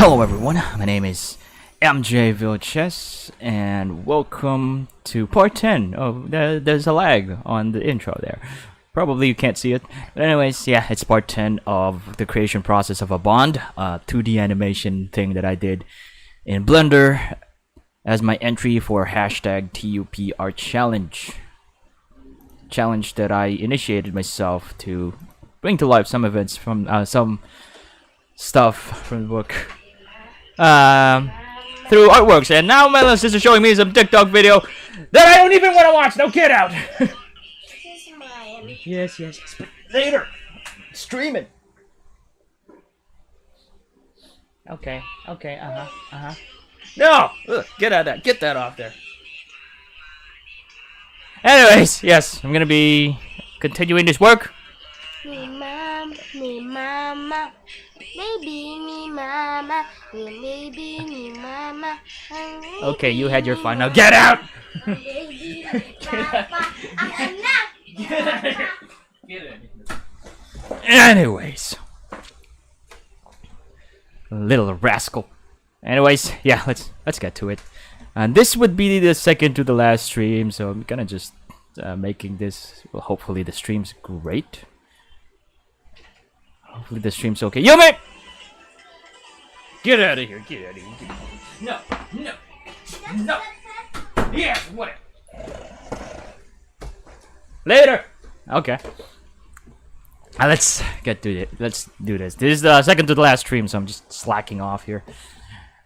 Hello everyone, my name is MJ Vilches, and welcome to part 10 of there's a lag on the intro there. Probably you can't see it, but anyways, yeah, it's part 10 of the creation process of a bond, 2D animation thing that I did in Blender as my entry for hashtag TUPR challenge that I initiated myself to bring to life some events from some stuff from the book through artworks. And now my little sister showing me some TikTok video that I don't even want to watch. No, get out. This is mine. Yes, but later. Stream it. Okay, No! Ugh, get out of that. Get that off there. Anyways, yes, I'm gonna be continuing this work. Me mama, baby, me mama, baby, me mama. Okay, you had your fun. Now get out! Baby, papa, Get out of here. Get out of here. Anyways. Little rascal. Anyways, yeah, let's get to it. And this would be the second to the last stream, so I'm gonna just making this. Well, hopefully the stream's great. Hopefully the stream's okay. Yumi! Get out of here! Get out of here! No! Yeah, what? Later. Okay. Let's get to it. Let's do this. This is the second to the last stream, so I'm just slacking off here.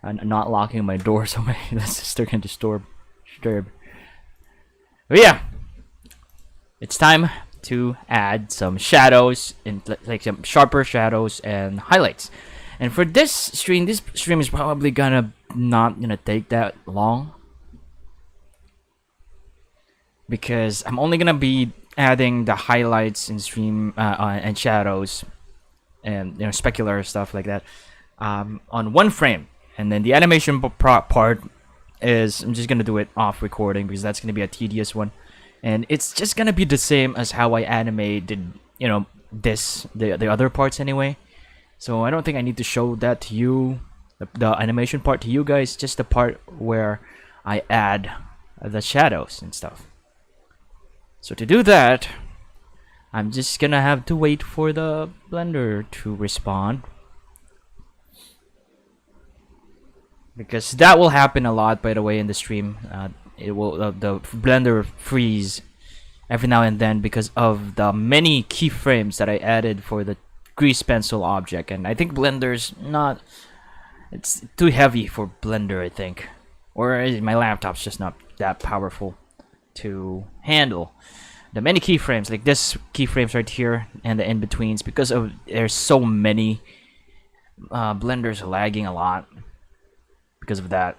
I'm not locking my door, so my sister can disturb. But yeah, it's time to add some shadows and like some sharper shadows and highlights. And for this stream is probably not gonna take that long because I'm only gonna be adding the highlights in stream and shadows and specular stuff like that on one frame. And then the animation part is I'm just gonna do it off recording because that's gonna be a tedious one, and it's just gonna be the same as how I animated, the other parts anyway. So I don't think I need to show that to you, the animation part to you guys, just the part where I add the shadows and stuff. So to do that, I'm just gonna have to wait for the Blender to respond. Because that will happen a lot, by the way, in the stream. It will the Blender freeze every now and then because of the many keyframes that I added for the grease pencil object, and I think Blender's it's too heavy for Blender, I think, or my laptop's just not that powerful to handle the many keyframes, like this keyframes right here and the in-betweens, because of there's so many. Blender's lagging a lot because of that,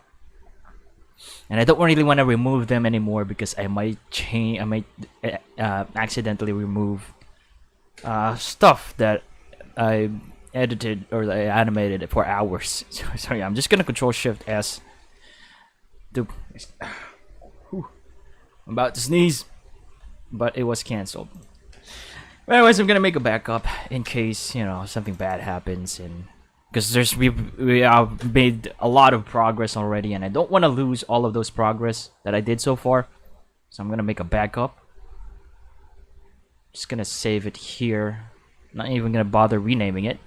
and I don't really want to remove them anymore because I might accidentally remove stuff that I edited or that I animated for hours. So yeah, I'm just gonna Control Shift S. I'm about to sneeze, but it was cancelled. Anyways, I'm gonna make a backup in case something bad happens, and because we made a lot of progress already, and I don't want to lose all of those progress that I did so far. So I'm gonna make a backup. Just gonna save it here. Not even gonna bother renaming it,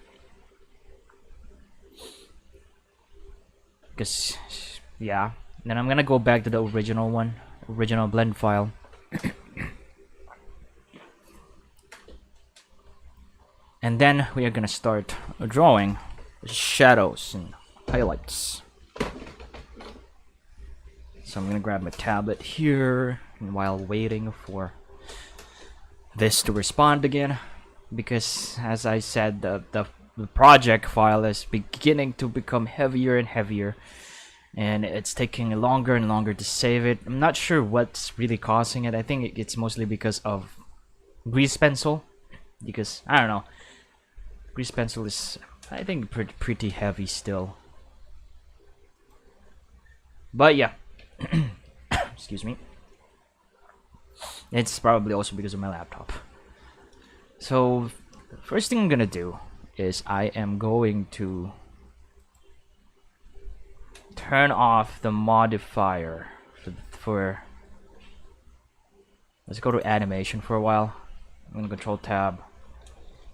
because yeah. Then I'm gonna go back to the original blend file. And then we are gonna start drawing shadows and highlights. So I'm gonna grab my tablet here, and while waiting for this to respond again, because as I said, the project file is beginning to become heavier and heavier, and it's taking longer and longer to save it. I'm not sure what's really causing it. I think it's mostly because of grease pencil, because I don't know, grease pencil is, I think, pretty heavy still. But yeah, excuse me. It's probably also because of my laptop. So first thing I'm gonna do is I am going to turn off the modifier for let's go to animation for a while. I'm gonna control tab.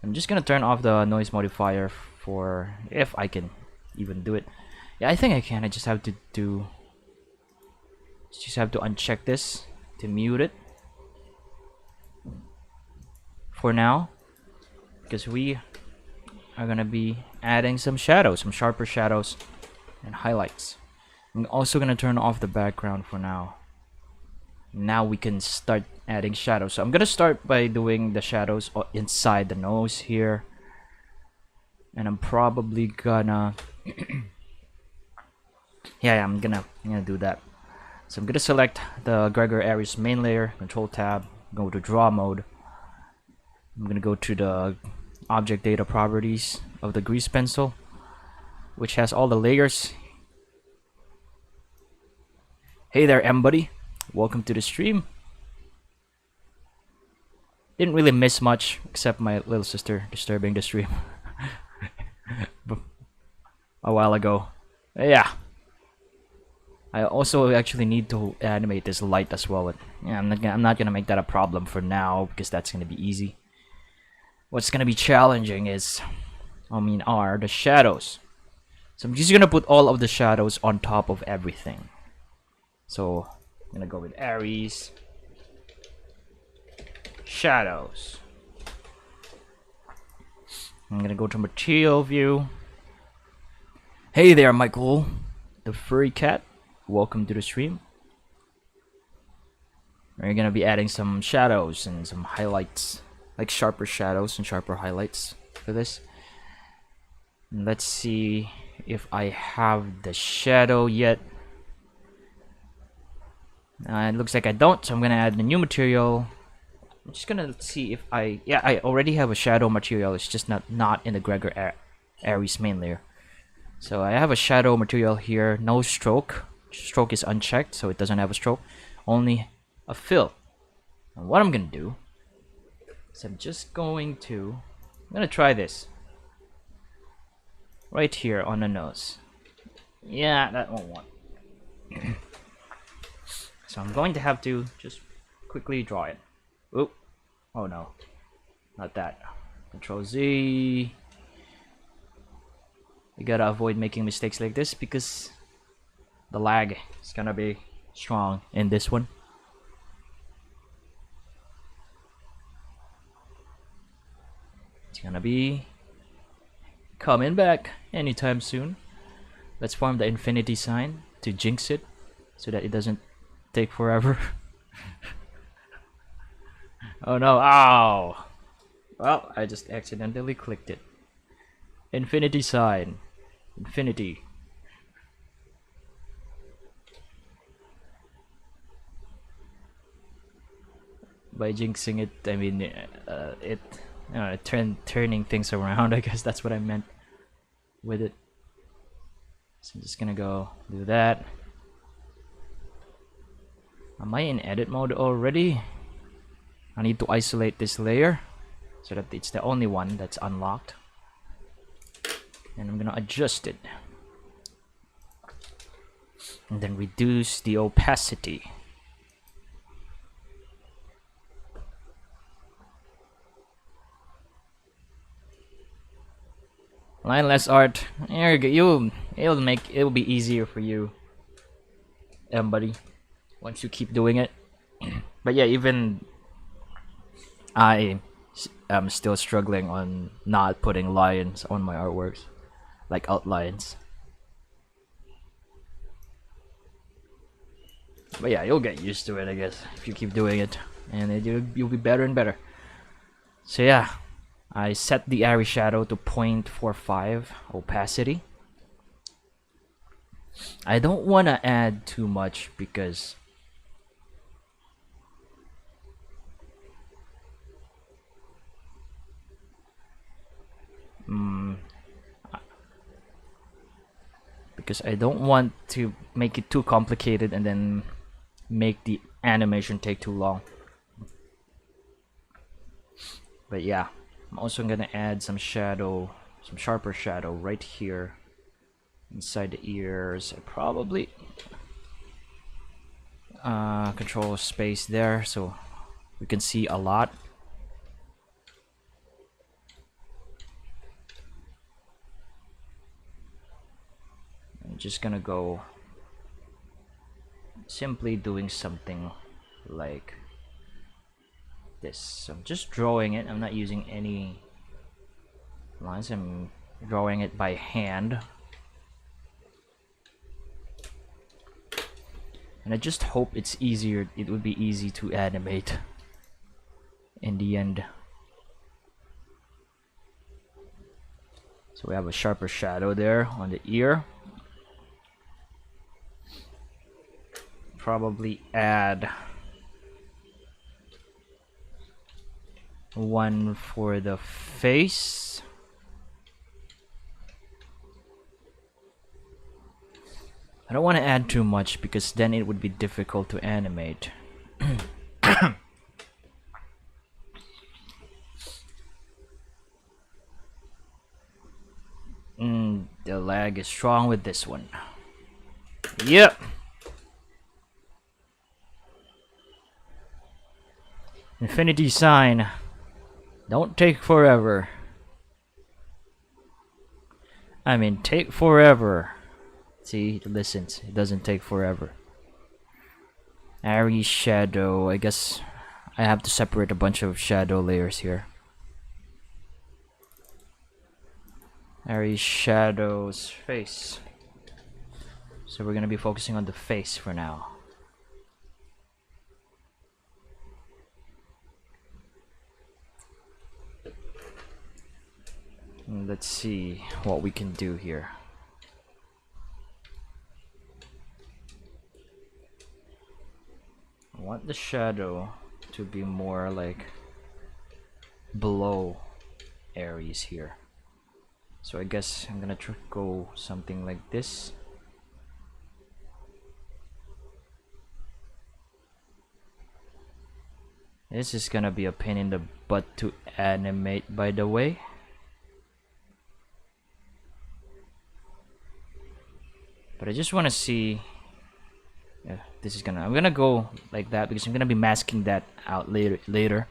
I'm just gonna turn off the noise modifier for if I can even do it. Yeah, I think I can. I just have to uncheck this to mute it for now, because we are gonna be adding some shadows, some sharper shadows and highlights. I'm also gonna turn off the background for now. Now we can start adding shadows. So I'm gonna start by doing the shadows inside the nose here, and I'm probably gonna yeah, I'm gonna do that. So I'm gonna select the Gregor Aries main layer, control tab, go to draw mode. I'm gonna go to the object data properties of the grease pencil, which has all the layers. Hey there, Mbuddy. Welcome to the stream. Didn't really miss much except my little sister disturbing the stream a while ago. Yeah. I also actually need to animate this light as well. But yeah, I'm not gonna make that a problem for now because that's gonna be easy. What's gonna be challenging is, are the shadows. So I'm just gonna put all of the shadows on top of everything. So I'm gonna go with Aries shadows. I'm gonna go to material view. Hey there, Michael, the furry cat. Welcome to the stream. We're gonna be adding some shadows and some highlights, like sharper shadows and sharper highlights for this. And let's see if I have the shadow yet. It looks like I don't, so I'm gonna add the new material. I'm just gonna see if I already have a shadow material. It's just not in the Gregor Aries main layer. So I have a shadow material here, no stroke. Stroke is unchecked, so it doesn't have a stroke, only a fill. And what I'm gonna do is I'm gonna try this right here on the nose. Yeah, that won't work. So I'm going to have to just quickly draw it. Oop. Oh no, not that. Control Z. You gotta avoid making mistakes like this because the lag is gonna be strong in this one. It's gonna be coming back anytime soon. Let's form the infinity sign to jinx it so that it doesn't take forever. Oh no, ow! Well, I just accidentally clicked it. Infinity sign. Infinity. By jinxing it, I mean turning things around. I guess that's what I meant with it. So I'm just gonna go do that. Am I in edit mode already? I need to isolate this layer so that it's the only one that's unlocked. And I'm gonna adjust it. And then reduce the opacity. Lineless art. There you go. It'll be easier for you, Mbuddy, once you keep doing it. But yeah, even I am still struggling on not putting lines on my artworks, like outlines. But yeah, you'll get used to it, I guess, if you keep doing it, and you'll be better and better. So yeah, I set the Aries shadow to 0.45 opacity. I don't want to add too much because I don't want to make it too complicated and then make the animation take too long. But yeah, I'm also gonna add some shadow, some sharper shadow right here Inside the ears, I probably control space there so we can see a lot. I'm just gonna go simply doing something like this. So I'm just drawing it. I'm not using any lines. I'm drawing it by hand. And I just hope it's easier. It would be easy to animate in the end. So we have a sharper shadow there on the ear. Probably add one for the face. I don't want to add too much because then it would be difficult to animate. The lag is strong with this one. Yep. Infinity sign. Don't take forever. I mean, take forever. See, it listens. It doesn't take forever. Airy shadow. I guess I have to separate a bunch of shadow layers here. Airy shadow's face. So we're gonna be focusing on the face for now. Let's see what we can do here. I want the shadow to be more like below Aries here. So I guess I'm gonna go something like this. This is gonna be a pain in the butt to animate, by the way. But I just want to see. Yeah, this is gonna. I'm gonna go like that because I'm gonna be masking that out later.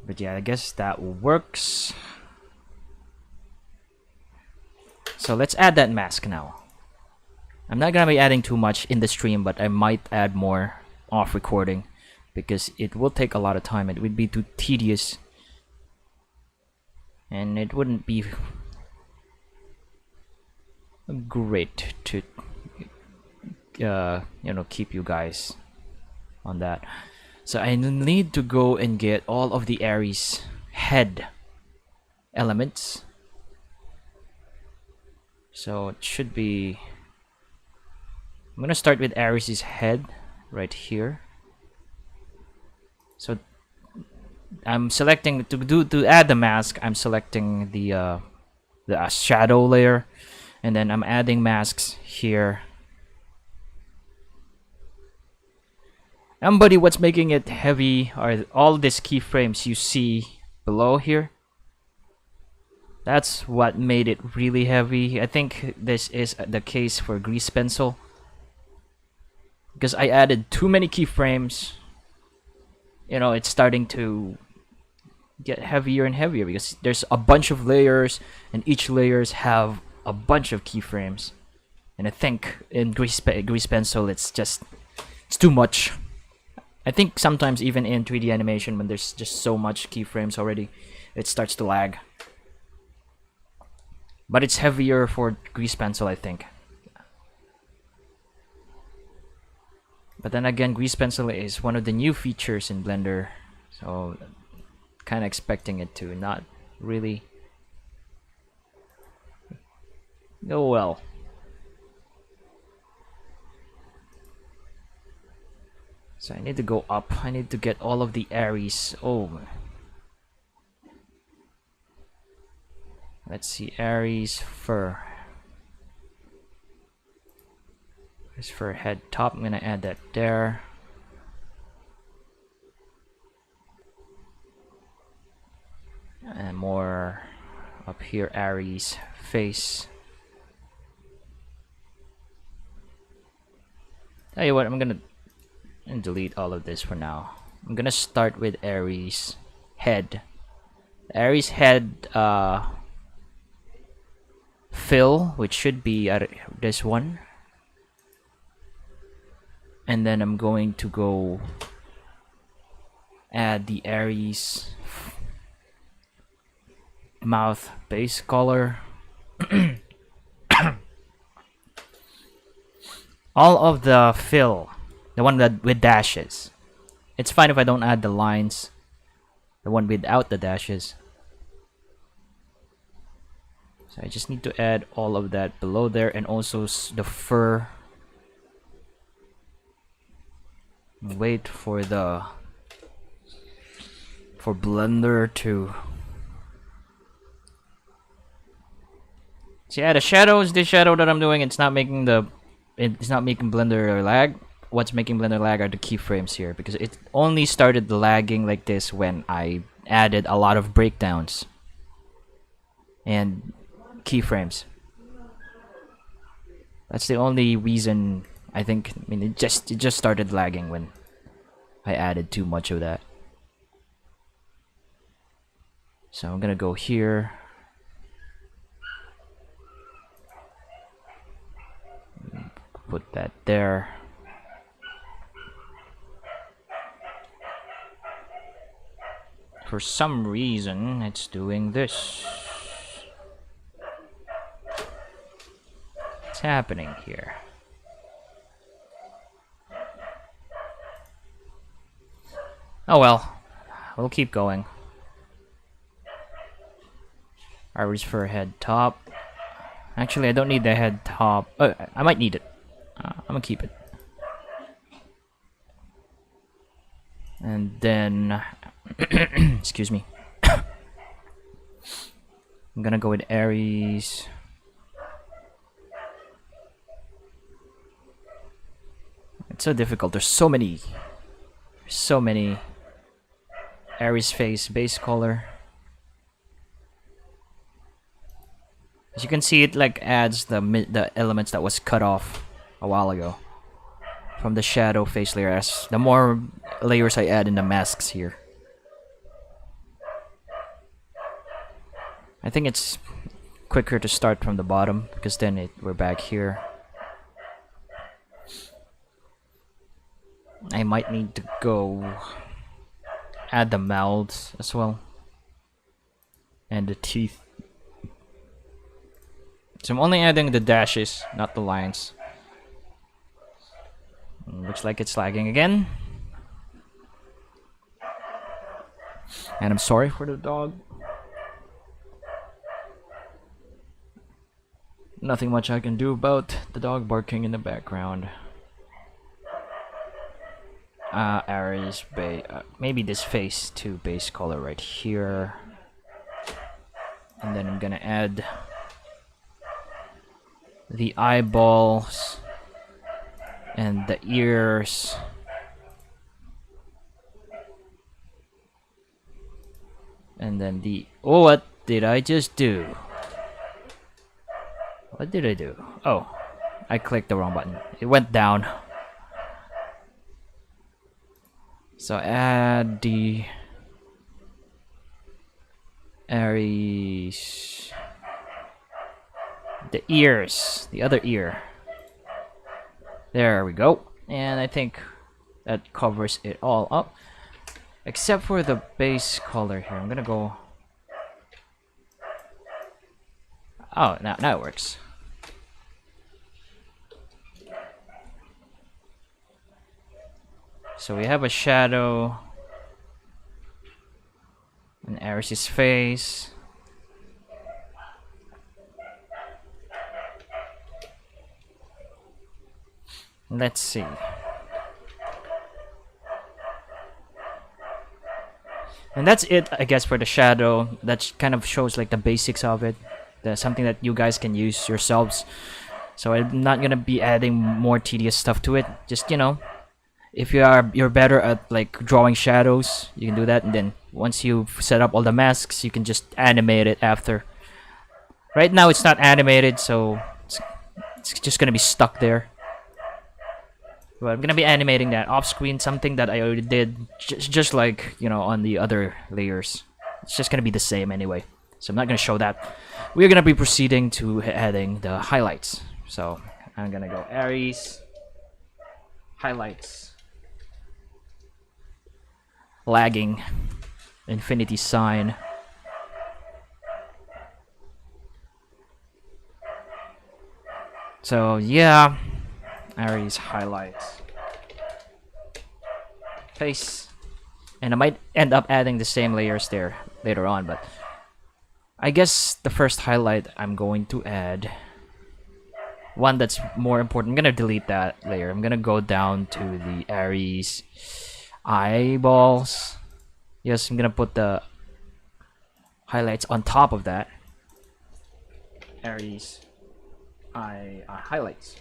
But yeah, I guess that works. So let's add that mask now. I'm not gonna be adding too much in the stream, but I might add more off recording because it will take a lot of time. It would be too tedious, and it wouldn't be great to keep you guys on that. So I need to go and get all of the Aries head elements. So it should be, I'm gonna start with Aries' head right here. So I'm selecting to add the mask. I'm selecting the shadow layer, and then I'm adding masks here. Mbuddy, what's making it heavy are all these keyframes you see below here. That's what made it really heavy. I think this is the case for Grease Pencil, because I added too many keyframes. You know, it's starting to get heavier and heavier because there's a bunch of layers, and each layers have a bunch of keyframes. And I think in Grease Pencil, it's too much. I think sometimes even in 3D animation, when there's just so much keyframes already, it starts to lag. But it's heavier for Grease Pencil, I think. But then again, Grease Pencil is one of the new features in Blender, so kind of expecting it to not really go well. So I need to go up. I need to get all of the Aries. Oh, let's see, Aries fur. Aries fur head top. I'm gonna add that there. And more Up here, Aries face. Tell you what, I'm gonna delete all of this for now. I'm gonna start with Aries head. Aries head fill, which should be this one. And then I'm going to go add the Aries mouth base color. All of the fill, the one that with dashes. It's fine if I don't add the lines. The one without the dashes. So I just need to add all of that below there, and also the fur. Wait for Blender to. So yeah, the shadows. This shadow that I'm doing, it's not making Blender lag. What's making Blender lag are the keyframes here, because it only started lagging like this when I added a lot of breakdowns and keyframes. That's the only reason I think. I mean, it just started lagging when I added too much of that. So I'm gonna go here. Put that there. For some reason, it's doing this. What's happening here? Oh well, we'll keep going. Iris for head top. Actually, I don't need the head top. I might need it. I'm gonna keep it. And then, excuse me. I'm gonna go with Aries. It's so difficult. There's so many Aries face base color. As you can see, it like adds the elements that was cut off a while ago from the shadow face layer. As the more layers I add in the masks here, I think it's quicker to start from the bottom, because then we're back here. I might need to go add the mouths as well and the teeth. So I'm only adding the dashes, not the lines. Looks like it's lagging again. And I'm sorry for the dog. Nothing much I can do about the dog barking in the background. Aries maybe this face to base color right here. And then I'm gonna add the eyeballs and the ears. And then oh, what did I just do? What did I do? Oh, I clicked the wrong button. It went down. So add the Aries, the ears, the other ear. There we go. And I think that covers it all up, except for the base color here. I'm gonna go. Oh, now it works. So we have a shadow, and Aries' face. Let's see. And that's it, I guess, for the shadow. That kind of shows like the basics of it. That's something that you guys can use yourselves. So I'm not gonna be adding more tedious stuff to it. Just, you know, if you're better at like drawing shadows, you can do that, and then once you've set up all the masks, you can just animate it after. Right now it's not animated, so it's just gonna be stuck there. But I'm gonna be animating that off screen, something that I already did, just like, you know, on the other layers. It's just gonna be the same anyway, so I'm not gonna show that. We're gonna be proceeding to adding the highlights. So I'm gonna go Aries, highlights, lagging, infinity sign. So yeah, Aries highlights, face, and I might end up adding the same layers there later on, but I guess the first highlight I'm going to add one that's more important. I'm gonna delete that layer. I'm gonna go down to the Aries eyeballs. Yes, I'm gonna put the highlights on top of that. Aries highlights,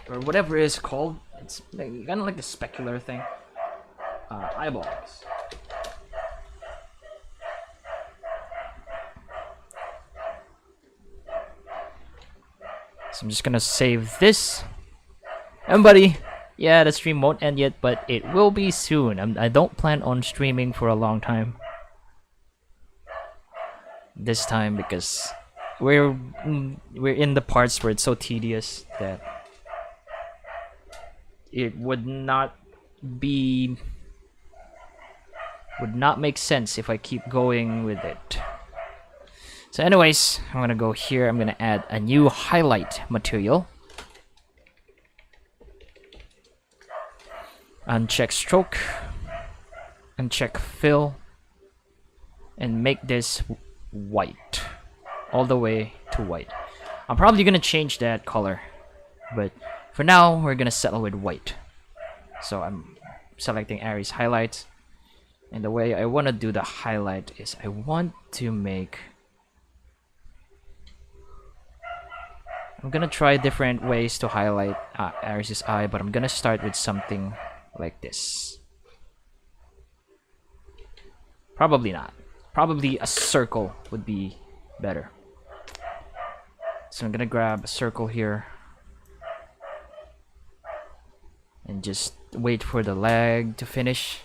or whatever it is called. It's kind of like the specular thing. Eyeballs. So I'm just gonna save this. Mbuddy, yeah, the stream won't end yet, but it will be soon. I don't plan on streaming for a long time this time because we're in the parts where it's so tedious that it would not make sense if I keep going with it. So anyways, I'm gonna go here. I'm gonna add a new highlight material. Uncheck stroke, uncheck fill, and make this white, all the way to white. I'm probably gonna change that color, but for now we're gonna settle with white. So I'm selecting Aries highlights, and the way I want to do the highlight is I want to make, I'm gonna try different ways to highlight Aries' eye, but I'm gonna start with something like this. Probably not. Probably a circle would be better. So I'm gonna grab a circle here and just wait for the lag to finish.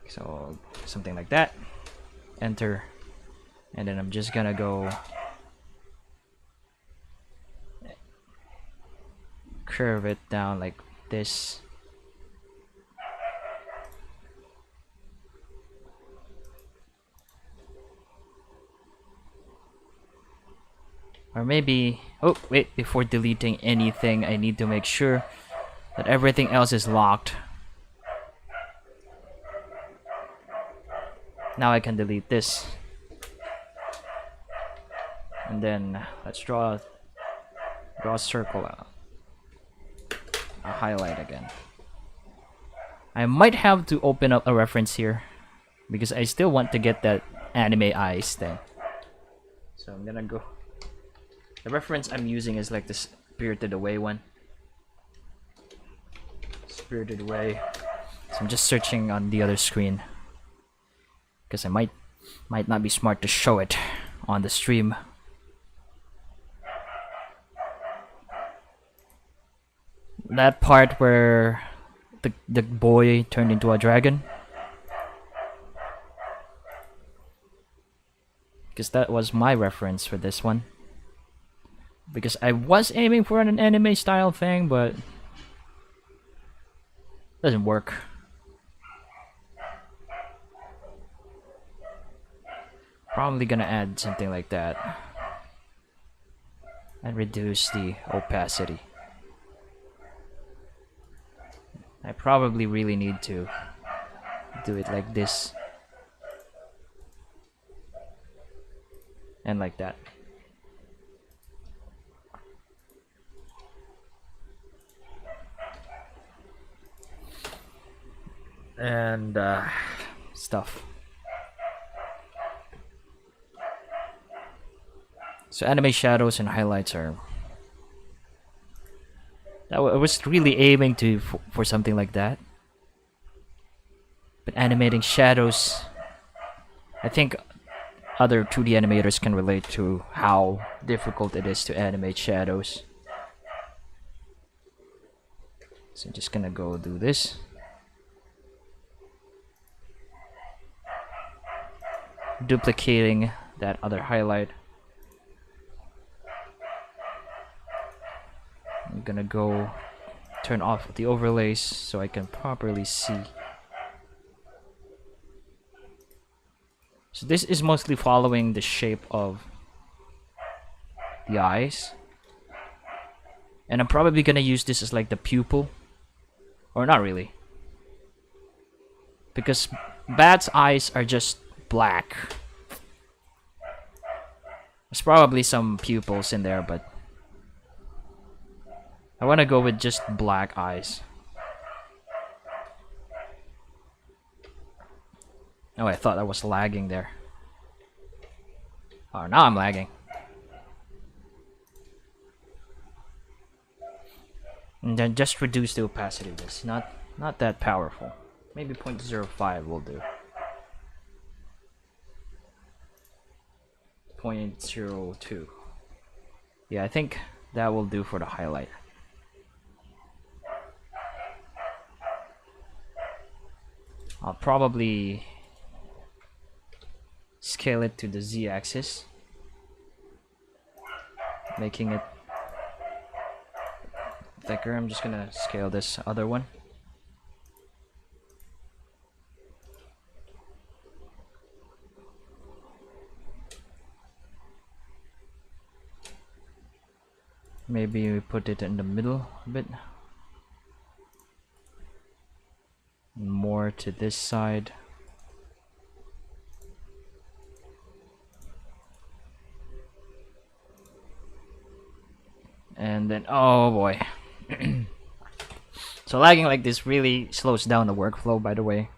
So something like that. Enter, and then I'm just gonna go curve it down like this. Or maybe, oh wait, before deleting anything I need to make sure that everything else is locked. Now I can delete this. And then let's draw a circle out. A highlight again. I might have to open up a reference here because I still want to get that anime eyes thing. So I'm gonna go. The reference I'm using is like the Spirited Away one. Spirited Away. So I'm just searching on the other screen because I might not be smart to show it on the stream. That part where the boy turned into a dragon, because that was my reference for this one. Because I was aiming for an anime style thing, but doesn't work. Probably gonna add something like that and reduce the opacity. I probably really need to do it like this and like that. And stuff. So anime shadows and highlights are I was really aiming for something like that. But animating shadows, I think other 2D animators can relate to how difficult it is to animate shadows. So I'm just gonna go do this. Duplicating that other highlight. I'm gonna go turn off the overlays so I can properly see. So this is mostly following the shape of the eyes. And I'm probably gonna use this as like the pupil. Or not really. Because Bat's eyes are just black. There's probably some pupils in there, but I want to go with just black eyes. Oh, I thought I was lagging there. Oh, now I'm lagging. And then just reduce the opacity of this. Not that powerful. Maybe 0.05 will do. 0.02. Yeah, I think that will do for the highlight. I'll probably scale it to the Z-axis, making it thicker. I'm just gonna scale this other one. Maybe we put it in the middle a bit. More to this side. And then, oh boy. So lagging like this really slows down the workflow, by the way.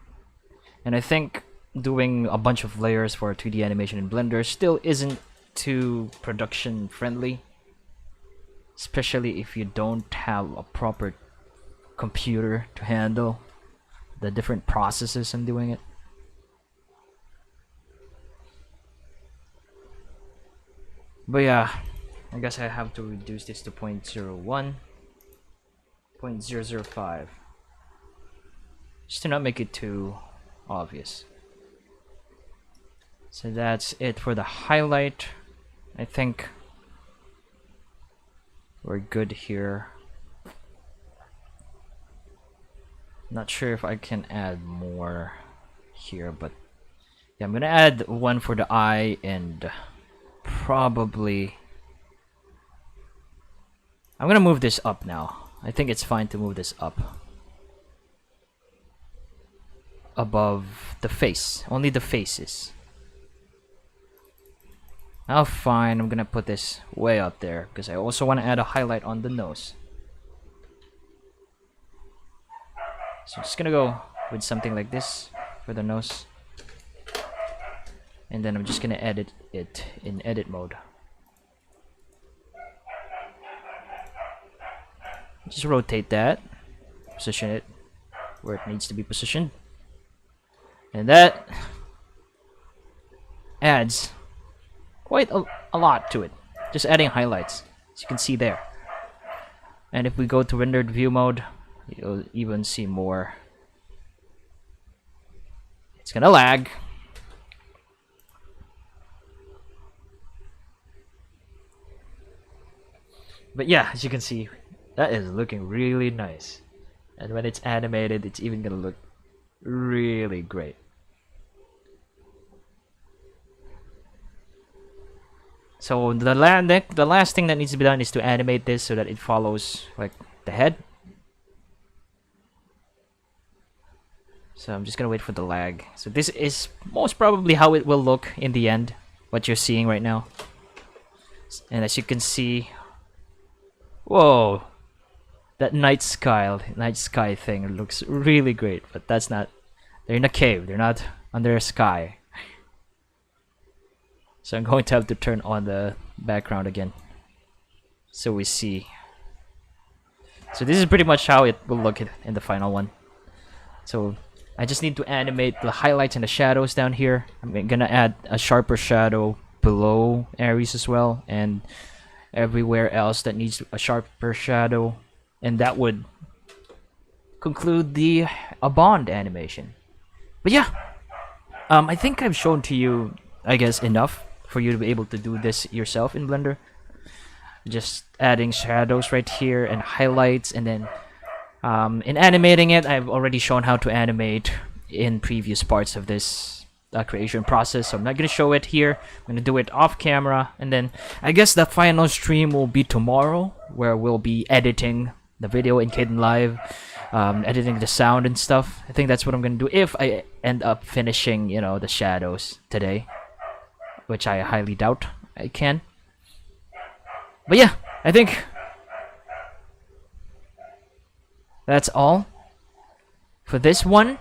And I think doing a bunch of layers for 2D animation in Blender still isn't too production friendly. Especially if you don't have a proper computer to handle the different processes in doing it. But yeah, I guess I have to reduce this to 0.01, 0.005, just to not make it too obvious. So that's it for the highlight. I think we're good here. Not sure if I can add more here, but yeah, I'm gonna add one for the eye, and probably I'm gonna move this up now. I think it's fine to move this up above the face, only the faces. Oh, fine, I'm gonna put this way up there because I also want to add a highlight on the nose. So I'm just gonna go with something like this for the nose. And then I'm just gonna edit it in edit mode. Just rotate that, position it where it needs to be positioned. And that adds quite a lot to it. Just adding highlights, as you can see there. And if we go to rendered view mode, you'll even see more. It's gonna lag. But yeah, as you can see, that is looking really nice. And when it's animated, it's even gonna look really great. So the last thing that needs to be done is to animate this so that it follows like the head. So I'm just gonna wait for the lag. So this is most probably how it will look in the end, what you're seeing right now. And as you can see, whoa, that night sky thing looks really great. But that's not, they're in a cave, they're not under a sky. So I'm going to have to turn on the background again so we see So this is pretty much how it will look in the final one. So I just need to animate the highlights and the shadows down here. I'm gonna add a sharper shadow below Aries as well, and everywhere else that needs a sharper shadow, and that would conclude the a bond animation. But yeah, I think I've shown to you, I guess, enough for you to be able to do this yourself in Blender. Just adding shadows right here and highlights, and then in animating it, I've already shown how to animate in previous parts of this creation process, so I'm not gonna show it here. I'm gonna do it off camera, and then I guess the final stream will be tomorrow, where we'll be editing the video in Kdenlive, editing the sound and stuff. I think that's what I'm gonna do if I end up finishing, you know, the shadows today, which I highly doubt I can. But yeah, I think that's all for this one.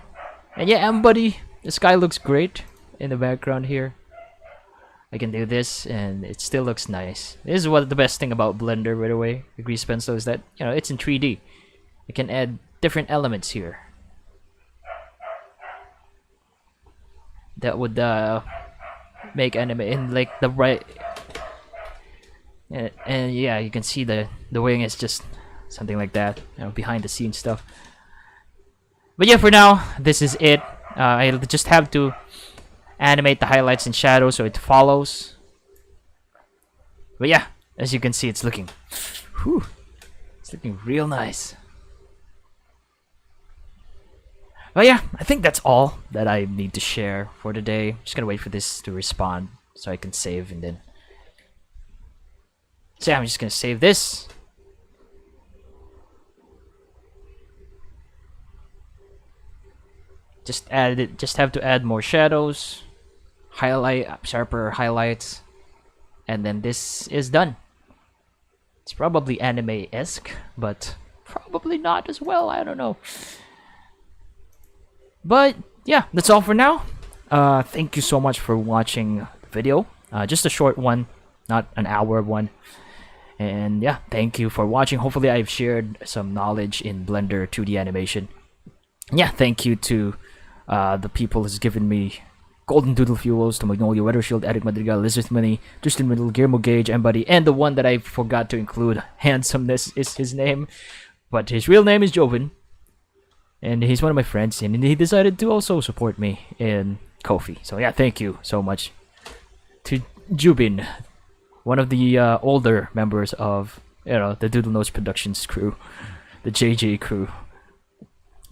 And yeah, Mbuddy, the sky looks great in the background here. I can do this and it still looks nice. This is what the best thing about Blender, by the way, the grease pencil, is that, you know, it's in 3D. You can add different elements here that would make anime in like the right. And yeah, you can see the wing is just something like that, you know, behind the scenes stuff. But yeah, for now, this is it. I'll just have to animate the highlights and shadows so it follows. But yeah, as you can see, it's looking, whew, it's looking real nice. But yeah, I think that's all that I need to share for today. I'm just gonna wait for this to respond so I can save, and then. So yeah, I'm just gonna save this. Just add it. Just have to add more shadows, sharper highlights, and then this is done. It's probably anime-esque, but probably not as well. I don't know. But yeah, that's all for now. Thank you so much for watching the video. Just a short one, not an hour one. And yeah, thank you for watching. Hopefully I've shared some knowledge in Blender 2D animation. Yeah, thank you to the people who's given me Golden Doodle Fuels, to Magnolia Weathershield, Erick Madrigal, Munie, Tristan Wintle, GulliermoGage, Mbuddy, and the one that I forgot to include, Handsomeness is his name, but his real name is Joven. And he's one of my friends, and he decided to also support me in KoFi. So yeah, thank you so much to Jubin, one of the older members of, you know, the Doodle Nose Productions crew, the JJ crew.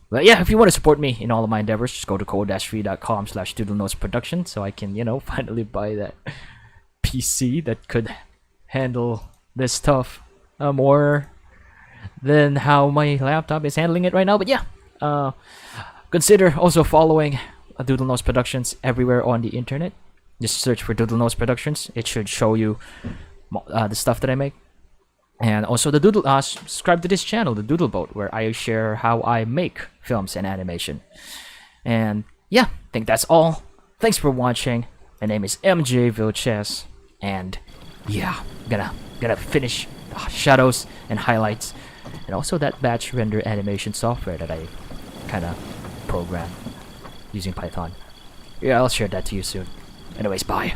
But yeah, if you want to support me in all of my endeavors, just go to ko-fi.com/doodlenoseproduction so I can, you know, finally buy that PC that could handle this stuff more than how my laptop is handling it right now. But yeah, consider also following Doodle Nose Productions everywhere on the internet. Just search for Doodle Nose Productions. It should show you the stuff that I make. And also the Doodle, subscribe to this channel, the Doodle Boat, where I share how I make films and animation. And yeah, I think that's all. Thanks for watching. My name is MJ Vilches, and yeah, gonna finish the shadows and highlights, and also that batch render animation software that I kind of program using Python. Yeah, I'll share that to you soon. Anyways, bye.